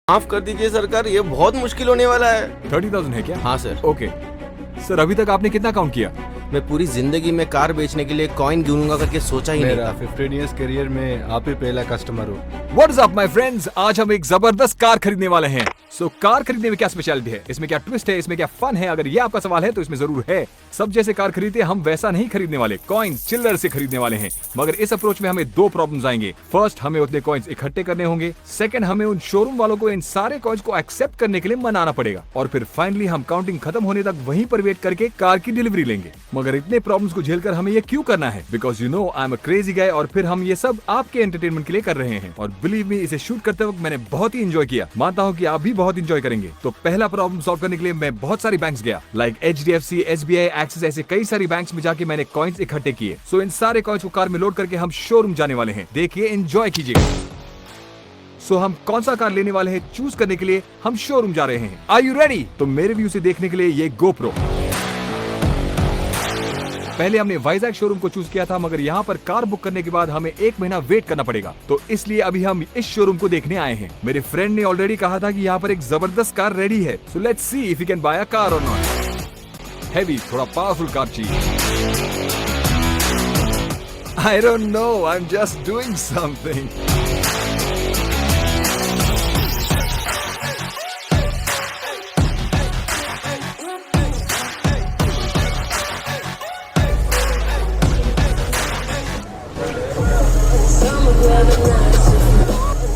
माफ कर दीजिए सरकार, ये बहुत मुश्किल होने वाला है। 30,000 है क्या? हाँ सर। ओके सर, अभी तक आपने कितना काउंट किया? मैं पूरी जिंदगी में कार बेचने के लिए कॉइन गिनूंगा करके सोचा ही नहीं मेरा था। 15 इयर्स करियर में आप ही पहला कस्टमर हो। What is up my friends? आज हम एक जबरदस्त कार खरीदने वाले हैं। कार खरीदने में क्या स्पेशलिटी है, इसमें क्या ट्विस्ट है, इसमें क्या फन है? अगर ये आपका सवाल है तो इसमें जरूर है। सब जैसे कार खरीदते हम वैसा नहीं खरीदने वाले, कॉइन्स चिल्लर से खरीदने वाले हैं। मगर इस अप्रोच में हमें दो प्रॉब्लम्स आएंगे। फर्स्ट, हमें उतने कॉइन्स इकट्ठे करने होंगे। सेकंड, हमें उन शोरूम वालों को इन सारे कॉइन्स को एक्सेप्ट करने के लिए मनाना पड़ेगा। और फिर फाइनली हम काउंटिंग खत्म होने तक वहीं पर वेट करके कार की डिलीवरी लेंगे। मगर इतने प्रॉब्लम्स को झेलकर हमें ये क्यों करना है? Because you know I am a crazy guy. और फिर हम ये सब आपके एंटरटेनमेंट के लिए कर रहे हैं। और बिलीव मी, इसे शूट करते वक्त मैंने बहुत ही एंजॉय किया। मानता हूँ कि आप भी बहुत एंजॉय करेंगे। तो पहला प्रॉब्लम सॉल्व करने के लिए मैं बहुत सारी बैंक्स गया, लाइक HDFC, SBI, एक्सिस, ऐसे कई सारी बैंक्स में जाके मैंने कॉइन्स इकट्ठे किए। सो इन सारे कॉइन्स को कार में लोड करके हम शोरूम जाने वाले हैं। देखिए, एंजॉय कीजिएगा। सो हम कौन सा कार लेने वाले हैं चूज करने के लिए हम शोरूम जा रहे हैं। Are you ready? तो मेरे व्यू से देखने के लिए ये GoPro। पहले हमने वाइजैक शोरूम को चूज किया था, मगर यहाँ पर कार बुक करने के बाद हमें 1 महीना वेट करना पड़ेगा। तो इसलिए अभी हम इस शोरूम को देखने आए हैं। मेरे फ्रेंड ने ऑलरेडी कहा था कि यहाँ पर एक जबरदस्त कार रेडी है। So let's see if you can buy a car और नॉट। हैवी, थोड़ा पावरफुल कार चाहिए। I don't know, I am just doing something.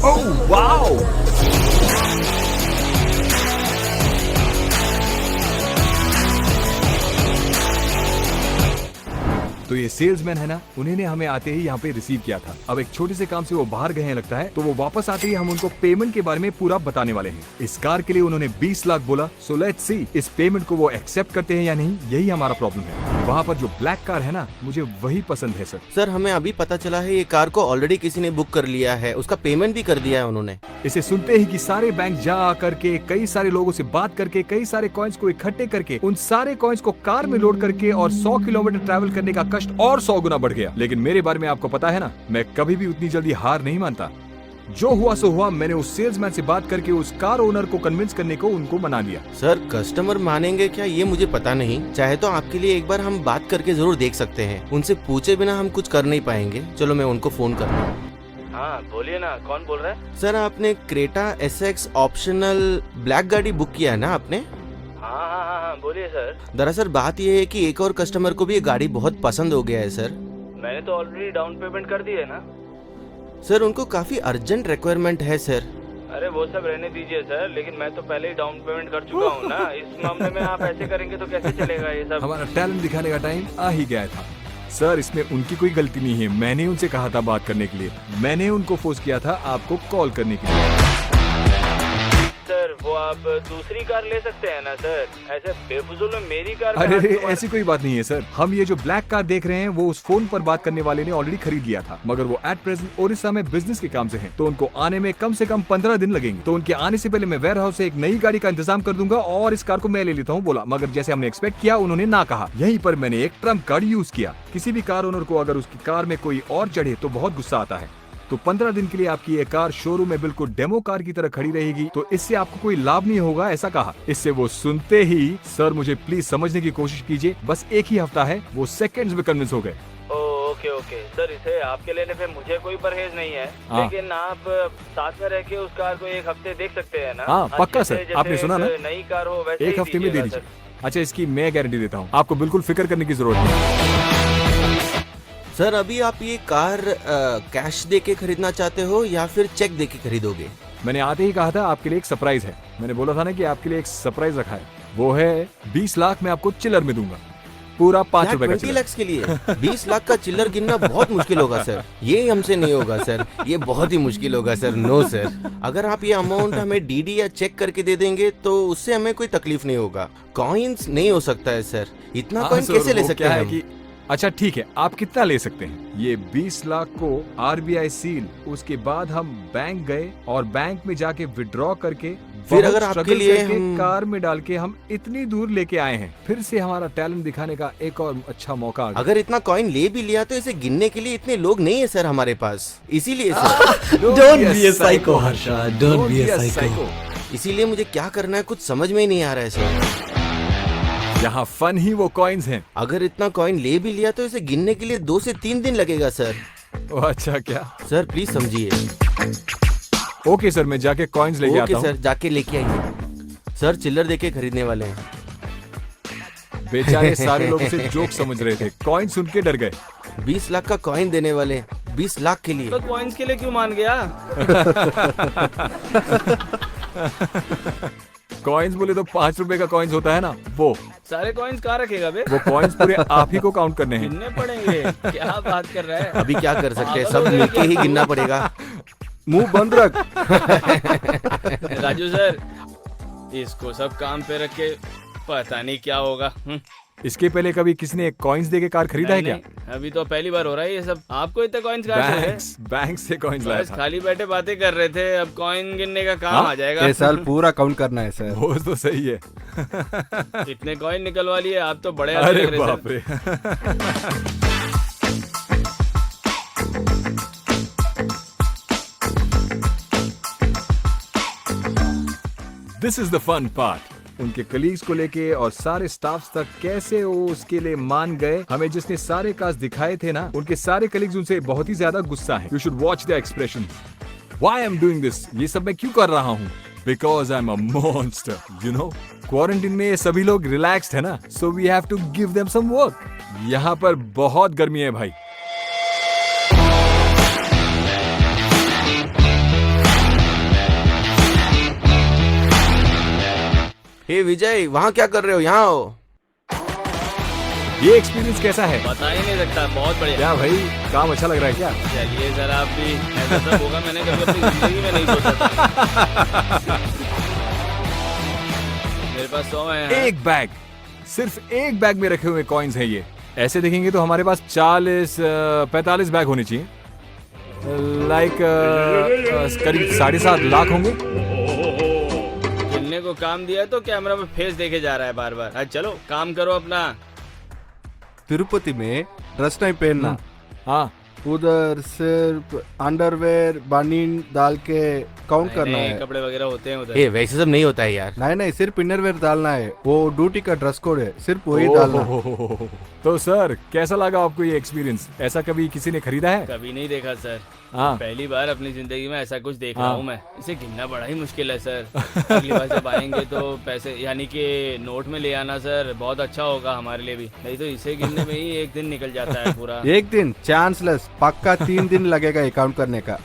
Oh, wow! तो ये सेल्समैन है ना, उन्होंने हमें आते ही यहाँ पे रिसीव किया था। अब एक छोटे से काम से वो बाहर गए हैं लगता है, तो वो वापस आते ही हम उनको पेमेंट के बारे में पूरा बताने वाले हैं। इस कार के लिए उन्होंने 20 लाख बोला। सो लेट्स सी इस पेमेंट को वो एक्सेप्ट करते हैं या नहीं, यही हमारा प्रॉब्लम है। वहाँ पर जो ब्लैक कार है ना, मुझे वही पसंद है सर। सर, हमें अभी पता चला है ये कार को ऑलरेडी किसी ने बुक कर लिया है, उसका पेमेंट भी कर दिया है उन्होंने। इसे सुनते ही कि सारे बैंक जा करके, कई सारे लोगों से बात करके, कई सारे कॉइन्स को इकट्ठे करके, उन सारे कॉइन्स को कार में लोड करके और 100 किलोमीटर ट्रैवल करने का कष्ट और 100 गुना बढ़ गया। लेकिन मेरे बारे में आपको पता है ना, मैं कभी भी उतनी जल्दी हार नहीं मानता। जो हुआ सो हुआ। मैंने उस सेल्समैन से बात करके उस कार ओनर को कन्विंस करने को उनको मना लिया। सर, कस्टमर मानेंगे क्या ये मुझे पता नहीं। चाहे तो आपके लिए एक बार हम बात करके जरूर देख सकते हैं। उनसे पूछे बिना हम कुछ कर नहीं पाएंगे। चलो मैं उनको फोन करता हूँ। हाँ बोलिए ना, कौन बोल रहा है? सर, आपने क्रेटा SX ऑप्शनल ब्लैक गाड़ी बुक किया है ना आपने? हाँ, बोलिए सर। दरअसल बात यह है कि एक और कस्टमर को भी ये गाड़ी बहुत पसंद हो गया है सर। मैंने तो ऑलरेडी डाउन पेमेंट कर दी है ना। सर, उनको काफी अर्जेंट रिक्वायरमेंट है सर। अरे वो सब रहने दीजिए सर, लेकिन मैं तो पहले ही डाउन पेमेंट कर चुका हूँ ना। इस मामले में आप ऐसे करेंगे तो कैसे चलेगा ये सब? हमारा टैलेंट दिखाने का टाइम आ ही गया था। सर, इसमें उनकी कोई गलती नहीं है। मैंने उनसे कहा था बात करने के लिए, मैंने उनको फोर्स किया था आपको कॉल करने के लिए। सर, वो आप दूसरी कार ले सकते हैं ना सर, ऐसे बेफुजूल में मेरी कार में अरे हाथ क्यों ऐसी कोई बात नहीं है सर। हम ये जो ब्लैक कार देख रहे हैं वो उस फोन पर बात करने वाले ने ऑलरेडी खरीद लिया था, मगर वो एट प्रेजेंट ओडिशा में बिजनेस के काम से हैं, तो उनको आने में कम से कम 15 दिन लगेंगे। तो उनके आने से पहले मैं वेयर हाउस से एक नई गाड़ी का इंतजाम कर दूंगा और इस कार को मैं ले लेता हूँ बोला। मगर जैसे हमने एक्सपेक्ट किया, उन्होंने ना कहा। यहीं पर मैंने एक ट्रम्प कार्ड यूज किया। किसी भी कार ओनर को अगर उसकी कार में कोई और चढ़े तो बहुत गुस्सा आता है। तो 15 दिन के लिए आपकी ये कार शोरूम में बिल्कुल डेमो कार की तरह खड़ी रहेगी। तो इससे आपको कोई लाभ नहीं होगा, ऐसा कहा। इससे वो सुनते ही, सर मुझे प्लीज समझने की कोशिश कीजिए, बस एक ही हफ्ता है। वो सेकंड्स में कन्विंस हो गए। ओके सर, इसे आपके लेने पे मुझे कोई परहेज नहीं है। हाँ। लेकिन आप साथ में रह के उस कार को 1 हफ्ते देख सकते हैं ना। हाँ, पक्का अच्छे से, सर, जैसे आपने सुना ना? नई कार हो वैसे 1 ही हफ्ते में दे दीजिएगा, दीजिए। अच्छा, इसकी मैं गारंटी देता हूँ, आपको बिल्कुल फिक्र करने की जरूरत नहीं। सर, अभी आप ये कार कैश दे के खरीदना चाहते हो या फिर चेक दे के खरीदोगे? मैंने आते ही कहा था आपके लिए एक सरप्राइज है। मैंने बोला था ना कि आपके लिए एक सरप्राइज रखा है। वो है 20 लाख मैं आपको चिल्लर में दूंगा, पूरा 5 रुपए का 20 चिल्लर। लाख के लिए 20 लाख का चिल्लर गिनना बहुत मुश्किल होगा सर। ये हमसे नहीं होगा सर, ये बहुत ही मुश्किल होगा सर। नो सर, अगर आप ये अमाउंट हमें DD या चेक करके दे देंगे तो उससे हमें कोई तकलीफ नहीं होगा। कॉइन्स नहीं हो सकता है सर, इतना हाँ, कॉइन सर, कैसे ले वो सकते क्या हैं है हम? कि अच्छा ठीक है, आप कितना ले सकते हैं? ये 20 लाख को RBI सील, उसके बाद हम बैंक गए और बैंक में जाके विड्रॉ करके फिर बहुत अगर आपके struggle लिए करके हम कार में डाल के हम इतनी दूर लेके आए हैं, फिर से हमारा टैलेंट दिखाने का एक और अच्छा मौका आ गया। अगर इतना कॉइन ले भी लिया तो इसे गिनने के लिए इतने लोग नहीं है सर हमारे पास, इसीलिए sir Don't be a psycho, Harsha. Don't be a psycho. इसीलिए मुझे क्या करना है कुछ समझ में ही नहीं आ रहा है सर। यहाँ फन ही वो कॉइन्स हैं। अगर इतना कॉइन ले भी लिया तो इसे गिनने के लिए 2 से 3 दिन लगेगा सर। ओ अच्छा क्या? सर प्लीज समझिए। ओके सर, मैं जाके कॉइन्स लेके आता ओके हूँ। सर, जाके लेके आइए। सर चिल्लर देके खरीदने वाले हैं। बेचारे सारे लोग उसे जोक समझ रहे थे, कॉइन सुन के डर गए। 20 लाख का कॉइन देने वाले हैं, 20 लाख के लिए। तो कॉइन्स के लिए क्यों मान गया? कॉइन्स बोले तो 5 रुपए का कॉइन्स होता है ना, वो सारे कॉइन्स कहाँ रखेगा बे? कॉइन्स पूरे आप ही को काउंट करने हैं। गिनने पड़ेंगे। क्या बात कर रहा है? अभी क्या कर सकते हैं, सब मिलके ही गिनना पड़ेगा। मुंह बंद रख। राजू सर, इसको सब काम पे रख के पता नहीं क्या होगा। इसके पहले कभी किसी ने कॉइन्स देके कार खरीदा है क्या? नहीं, अभी तो पहली बार हो रहा है ये सब। आपको इतने कॉइन्स कहाँ से है? बैंक से कॉइन्स लाया बस था। खाली बैठे बातें कर रहे थे, अब कॉइन गिनने का काम हाँ? आ जाएगा। ये साल पूरा काउंट करना है सर। वो तो सही है। इतने कॉइन निकलवा लिए, आप तो बड़े आदमी अरे लग रहे बाप सर। रे। This is the fun part. उनके कलीग्स को लेके और सारे स्टाफ तक कैसे वो उसके लिए मान गए। हमें जिसने सारे कास्ट दिखाए थे ना, उनके सारे कलीग्स उनसे बहुत ही ज्यादा गुस्सा है। You should watch the expression. Why I am doing this? ये सब मैं क्यों कर रहा हूँ? Because I am a monster, you know. Quarantine में सभी लोग रिलैक्स्ड है ना, so we have to give them some work. यहाँ पर बहुत गर्मी है भाई। हे विजय, वहाँ क्या कर रहे हो? यहाँ आओ। ये एक्सपीरियंस कैसा है? बता ही नहीं सकता, बहुत बढ़िया। क्या भाई, काम अच्छा लग रहा है क्या? चलिए सर, आप भी ऐसा सब होगा मैंने कभी अपनी जिंदगी में नहीं सोचा था। मेरे पास 100 है। एक बैग, सिर्फ एक बैग में रखे हुए कॉइन्स हैं ये। ऐसे देखेंगे तो हमारे पास 45 बैग होने चाहिए। लाइक करीब 7.5 लाख होंगे। गिनने को काम दिया है तो कैमरा में फेस देखे जा रहा है बार बार। चलो काम करो अपना। तिरुपति में ड्रेस नहीं पहनना, हाँ, उधर सिर्फ अंडरवेयर बनीन डाल के काउंट करना नए है। कपड़े वगैरह होते हैं उधर। ए वैसे सब नहीं होता है यार। नहीं नहीं, सिर्फ इनरवेयर डालना है। वो ड्यूटी का ड्रेस कोड है, सिर्फ वही डालना है। ओहो। तो सर कैसा लगा आपको ये एक्सपीरियंस? ऐसा कभी किसी ने खरीदा है? कभी नहीं देखा सर, हाँ, पहली बार अपनी जिंदगी में ऐसा कुछ देख रहा हाँ। हूँ मैं। इसे गिनना बड़ा ही मुश्किल है सर। अगली बार जब आएंगे तो पैसे यानी कि नोट में ले आना सर, बहुत अच्छा होगा हमारे लिए भी। नहीं तो इसे गिनने में ही एक दिन निकल जाता है पूरा। एक दिन चांसलेस, पक्का 3 दिन लगेगा ये काउंट करने का।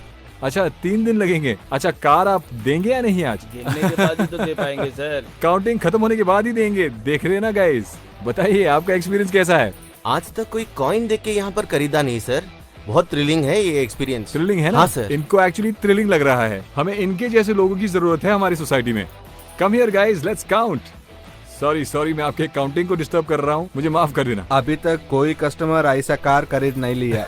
अच्छा 3 दिन लगेंगे। अच्छा कार आप देंगे या नहीं आज? गिनने के बाद ही तो दे पाएंगे सर। काउंटिंग खत्म होने के बाद ही देंगे, देख रहे ना गाइस। बताइए आपका एक्सपीरियंस कैसा है? आज तक कोई कॉइन देख के यहाँ पर खरीदा नहीं सर। बहुत थ्रिलिंग है ये एक्सपीरियंस। थ्रिलिंग है ना? हाँ सर। इनको एक्चुअली थ्रिलिंग लग रहा है। हमें इनके जैसे लोगों की जरूरत है हमारी सोसाइटी में। Come here guys, let's count. Sorry मैं आपके काउंटिंग को डिस्टर्ब कर रहा हूँ, मुझे माफ कर देना। अभी तक कोई कस्टमर ऐसा कार खरीद नहीं लिया।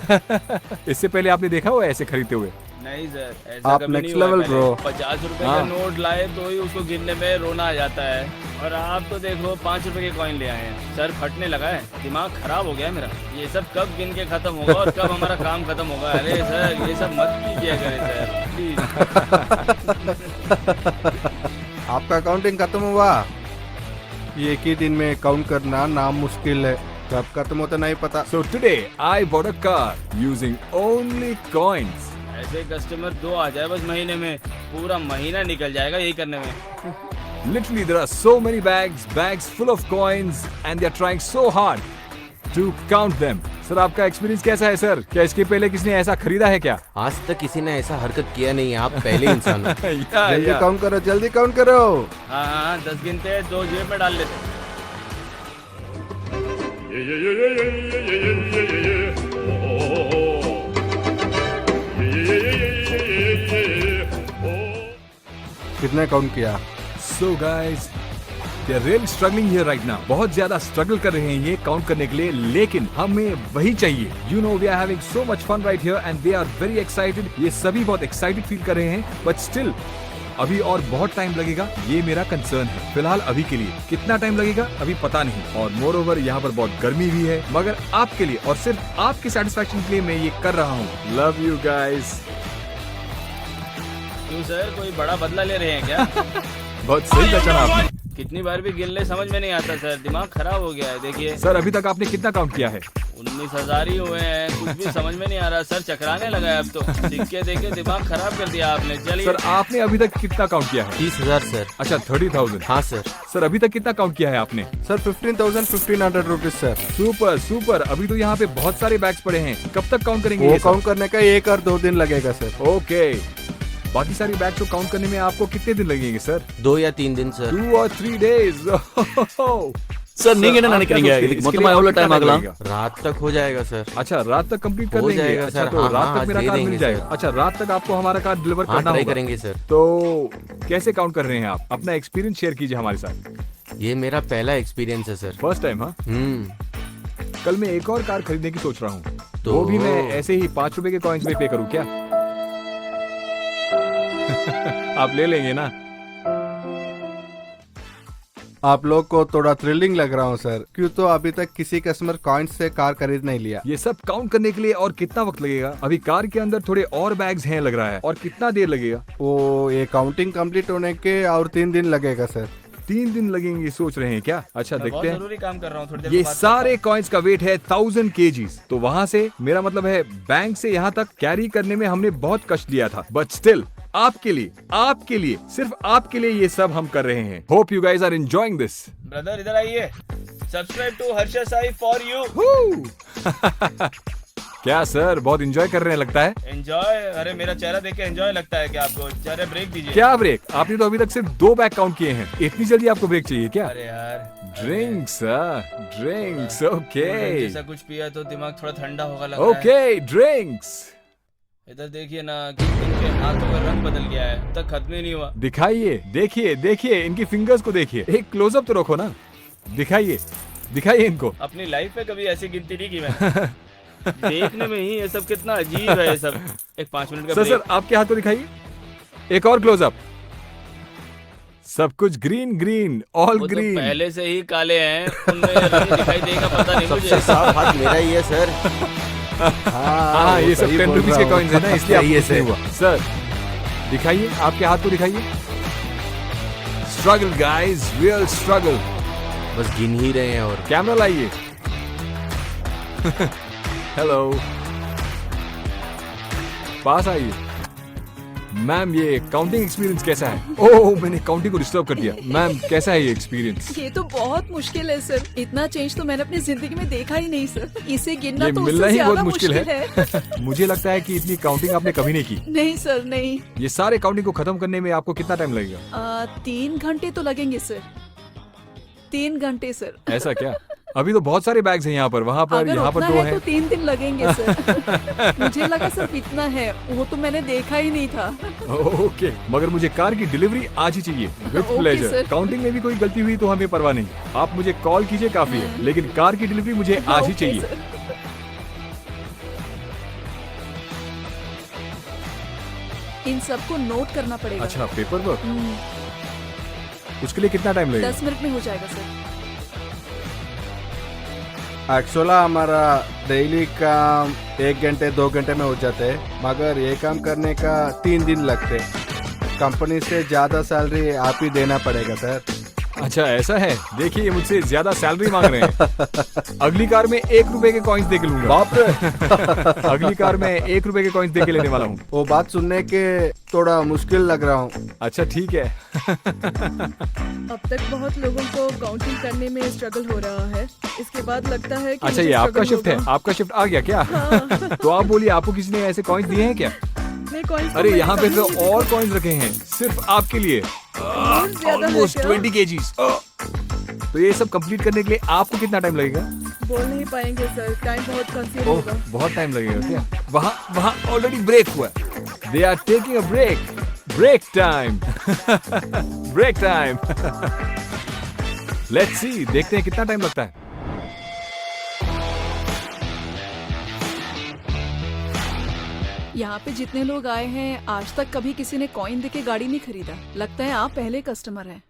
इससे पहले आपने देखा हुआ ऐसे खरीदते हुए? नहीं सर, ऐसा आप कभी next नहीं हुआ level पहले। bro। 50 रुपए हाँ। का नोट लाए तो ही उसको गिनने में रोना आ जाता है, और आप तो देखो 5 रुपए के कॉइन ले आए हैं। सर फटने लगा है, दिमाग खराब हो गया है मेरा। ये सब कब गिन के खत्म होगा और कब हमारा काम खत्म होगा? अरे सर ये सब मत कीजिए करें सर, प्लीज। आपका काउंटिंग खत्म हुआ? ये एक ही दिन में काउंट करना नाम मुश्किल है, कब खत्म होता नहीं पता। So today I bought a car using only coins. ऐसे कस्टमर 2 आ जाए बस महीने में, पूरा महीना निकल जाएगा यही करने में। Literally there are so many bags full of coins and they are trying so hard to count them. Sir आपका एक्सपीरियंस कैसा है सर? क्या इसके पहले किसी ने ऐसा खरीदा है क्या? आज तक किसी ने ऐसा हरकत किया नहीं है, आप पहले इंसान हो। जल्दी काउंट करो, जल्दी काउंट करो। हाँ 10 गिनते हैं, 2 जेब में डाल लेते हैं। कितने काउंट किया? So guys, they are really struggling here right now. बहुत ज्यादा स्ट्रगल कर रहे हैं ये काउंट करने के लिए, लेकिन हमें वही चाहिए। You know we are having so much fun right here and they are very excited. ये सभी बहुत excited फील कर रहे हैं, but still अभी और बहुत टाइम लगेगा, ये मेरा कंसर्न है। फिलहाल अभी के लिए कितना टाइम लगेगा अभी पता नहीं, और मोर ओवर यहाँ पर बहुत गर्मी भी है, मगर आपके लिए और सिर्फ आपके सेटिस्फेक्शन के लिए मैं ये कर रहा हूँ। Love you guys. क्यों सर, कोई बड़ा बदला ले रहे हैं क्या? बहुत सही पहचाना आपने। कितनी बार भी गिन ले समझ में नहीं आता सर, दिमाग खराब हो गया है। देखिए सर अभी तक आपने कितना काउंट किया है? 19,000 ही हुए हैं, कुछ भी समझ में नहीं आ रहा सर, चकराने लगा है अब तो। सिक्के देके दिमाग खराब कर दिया आपने। चलिए सर आपने अभी तक कितना काउंट किया है? 30,000 सर। अच्छा 30,000। हाँ सर। सर अभी तक कितना काउंट किया है आपने? Sir 15,100 rupees sir. Super super. अभी तो यहाँ पे बहुत सारे बैग्स पड़े हैं, कब तक काउंट करेंगे वो ये सब? काउंट करने का 1 और 2 दिन लगेगा सर। ओके, बाकी सारी बैग को काउंट करने में आपको कितने दिन लगेंगे सर? 2 या 3 दिन सर। 2 or 3 days। ಸರ್ ನೀಗೇನ आप ನನಗೆ क्या ನಿಮಗೆ सोचते हैं? ಇದಕ್ಕೆ इसके ಮೊತ್ತ लिए एवढा कितना टाइम time ಆಗಲ್ಲ लगेगा? रात तक हो जाएगा सर। अच्छा रात तक कंप्लीट कर हो देंगे? जाएगा अच्छा सर। तो हाँ, रात हाँ, तक मेरा दे कार देंगे मिल सर। जाएगा। अच्छा रात तक आपको हमारा कार डिलीवर हाँ करना ट्राई होगा। करेंगे सर। तो कैसे काउंट कर रहे हैं आप? अपना एक्सपीरियंस शेयर कीजिए हमारे साथ। ये मेरा पहला एक्सपीरियंस है सर। First time? हाँ, कल मैं एक और कार खरीदने की सोच रहा हूँ, तो वो भी मैं ऐसे ही 5 रुपए के कॉइन्स में पे करूँ क्या? आप ले लेंगे ना? आप लोग को थोड़ा थ्रिलिंग लग रहा हूँ सर, क्यों तो अभी तक किसी कस्टमर कॉइन्स से कार खरीद नहीं लिया। ये सब काउंट करने के लिए और कितना वक्त लगेगा? अभी कार के अंदर थोड़े और बैग्स हैं लग रहा है, और कितना देर लगेगा? वो ये काउंटिंग कंप्लीट होने के और 3 दिन लगेगा सर। 3 दिन लगेंगे सोच रहे हैं क्या? अच्छा मैं देखते बहुत हैं। जरूरी काम कर रहा हूँ, थोड़ी देर ये में बात सारे कॉइन्स का वेट है 1000 kgs। तो वहाँ से मेरा मतलब है बैंक से यहाँ तक कैरी करने में हमने बहुत कष्ट लिया था, बट स्टिल आपके लिए सिर्फ आपके लिए ये सब हम कर रहे हैं। Hope you guys are enjoying this. Brother इधर आइए, subscribe to Harsha Sai for you. क्या सर बहुत एंजॉय कर रहे हैं लगता है? एंजॉय? अरे मेरा चेहरा देख के एंजॉय लगता है क्या आपको? चेहरे ब्रेक दीजिए। क्या ब्रेक? आपने तो अभी तक सिर्फ 2 बैग काउंट किए हैं, इतनी जल्दी आपको ब्रेक चाहिए क्या? अरे यार ड्रिंक्स ड्रिंक्स ओके जैसा कुछ पिया तो दिमाग थोड़ा ठंडा होगा लग रहा है। Okay drinks. इधर देखिए ना, कि इनके हाथों का रंग बदल गया है, अब तक खत्म ही नहीं हुआ। दिखाइए, देखिए इनकी फिंगर्स को देखिए, एक क्लोजअप तो रखो ना, दिखाइए इनको। अपनी लाइफ में कभी ऐसी गिनती नहीं की मैंने। देखने में ही ये सब कितना अजीब है ये सब। एक 5 मिनट का सर ब्रेक। आपके हाथ को दिखाइए, एक और क्लोजअप। सब कुछ ग्रीन ऑल वो तो ग्रीन। पहले से ही काले हैं, उनमें रंग दिखाई देगा पता नहीं मुझे। सबसे साफ हाथ मेरा ही है सर। हाँ ये सब 10 रुपीज के कॉइन्स है ना, इसलिए सही है आपको नहीं हुआ। सर दिखाइए, आपके हाथ को दिखाइए। Struggle guys, real struggle. बस गिन ही रहे हैं। और कैमरा लाइए। हेलो, पास आइए। मैम ये काउंटिंग एक्सपीरियंस कैसा है? ओह मैंने काउंटिंग को डिस्टर्ब कर दिया। मैम कैसा है ये एक्सपीरियंस? ये तो बहुत मुश्किल है सर, इतना चेंज तो मैंने अपनी जिंदगी में देखा ही नहीं सर। इसे गिनना ये तो मिलना उससे ही बहुत ज्यादा मुश्किल मुश्किल है। है। मुझे लगता है कि इतनी काउंटिंग आपने कभी नहीं की। नहीं सर नहीं। ये सारे काउंटिंग को खत्म करने में आपको कितना टाइम लगेगा? 3 घंटे तो लगेंगे सर, 3 घंटे सर। ऐसा क्या? अभी तो बहुत सारे बैग्स हैं यहाँ पर, वहाँ पर, अगर यहाँ पर उतना 2 है तो 3 दिन लगेंगे सर। मुझे लगा सिर्फ इतना है, वो तो मैंने देखा ही नहीं था। ओके, मगर मुझे कार की डिलीवरी आज ही चाहिए, with okay, pleasure. Sir. Counting में भी कोई गलती हुई तो हमें परवाह नहीं, आप मुझे कॉल कीजिए काफी है, लेकिन कार की डिलीवरी मुझे आज ही ओके, चाहिए। सर। इन सबको नोट करना पड़ेगा। अच्छा पेपर वर्क, उसके लिए कितना टाइम लगेगा? 10 मिनट में हो जाएगा सर। एक्चुअली हमारा डेली काम 1 घंटे 2 घंटे में हो जाते हैं, मगर ये काम करने का 3 दिन लगते। कंपनी से ज्यादा सैलरी आप ही देना पड़ेगा सर। अच्छा ऐसा है, देखिए ये मुझसे ज्यादा सैलरी मांग रहे हैं। अगली कार में 1 रुपए के कॉइन्स दे के लूंगा। बाप रे। अगली कार में 1 रुपए के कॉइन्स दे के लेने वाला हूँ। वो बात सुनने के थोड़ा मुश्किल लग रहा हूँ। अच्छा ठीक है। अब तक बहुत लोगों को काउंटिंग करने में स्ट्रगल हो रहा है, इसके बाद लगता है कि अच्छा मुझे ये आपका struggle शिफ्ट है, होगा। आपका शिफ्ट आ गया क्या? तो आप बोलिए, आपको किसी ने ऐसे कॉइन्स दिए हैं क्या? नहीं, coins तो अरे मैंने यहाँ पे कभी तो नहीं और कॉइन्स रखे हैं सिर्फ आपके लिए, बहुत ज्यादा है ऑलमोस्ट क्या? 20 kgs। तो ये सब कंप्लीट करने के लिए आपको कितना टाइम लगेगा? बोल नहीं पाएंगे सर, टाइम बहुत कंज्यूम ओह होगा। बहुत टाइम लगेगा क्या? वहाँ ऑलरेडी ब्रेक हुआ। They are taking a break time. Break time. Let's see, देखते हैं कितना टाइम लगता है। यहाँ पे जितने लोग आए हैं आज तक कभी किसी ने कॉइन देके गाड़ी नहीं खरीदा। लगता है आप पहले कस्टमर हैं।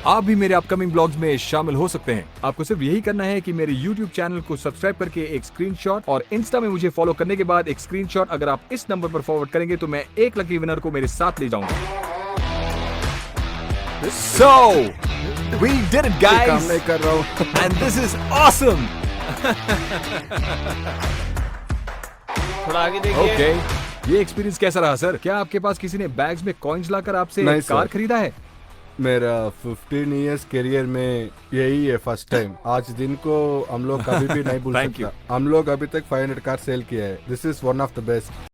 आप भी मेरे अपकमिंग ब्लॉग्स में शामिल हो सकते हैं। आपको सिर्फ यही करना है कि मेरे YouTube चैनल को सब्सक्राइब करके एक स्क्रीनशॉट और इंस्टा में मुझे फॉलो करने के बाद एक स्क्रीनशॉट अगर आप इस नंबर पर फॉरवर्ड करेंगे तो मैं एक लकी विनर को मेरे साथ ले जाऊंगा। So, we did it काम guys नहीं कर रहा हूँ। and this is awesome. थोड़ा आगे देखिए। Okay. ये एक्सपीरियंस कैसा रहा सर? क्या आपके पास किसी ने बैग्स में कॉइन्स लाकर आपसे नहीं, कार सर। खरीदा है? मेरा 15 इयर्स करियर में यही है फर्स्ट टाइम। आज दिन को हम लोग कभी भी नहीं भूल Thank you. सकता। हम लोग अभी तक 500 कार सेल किया है। This is one of the best.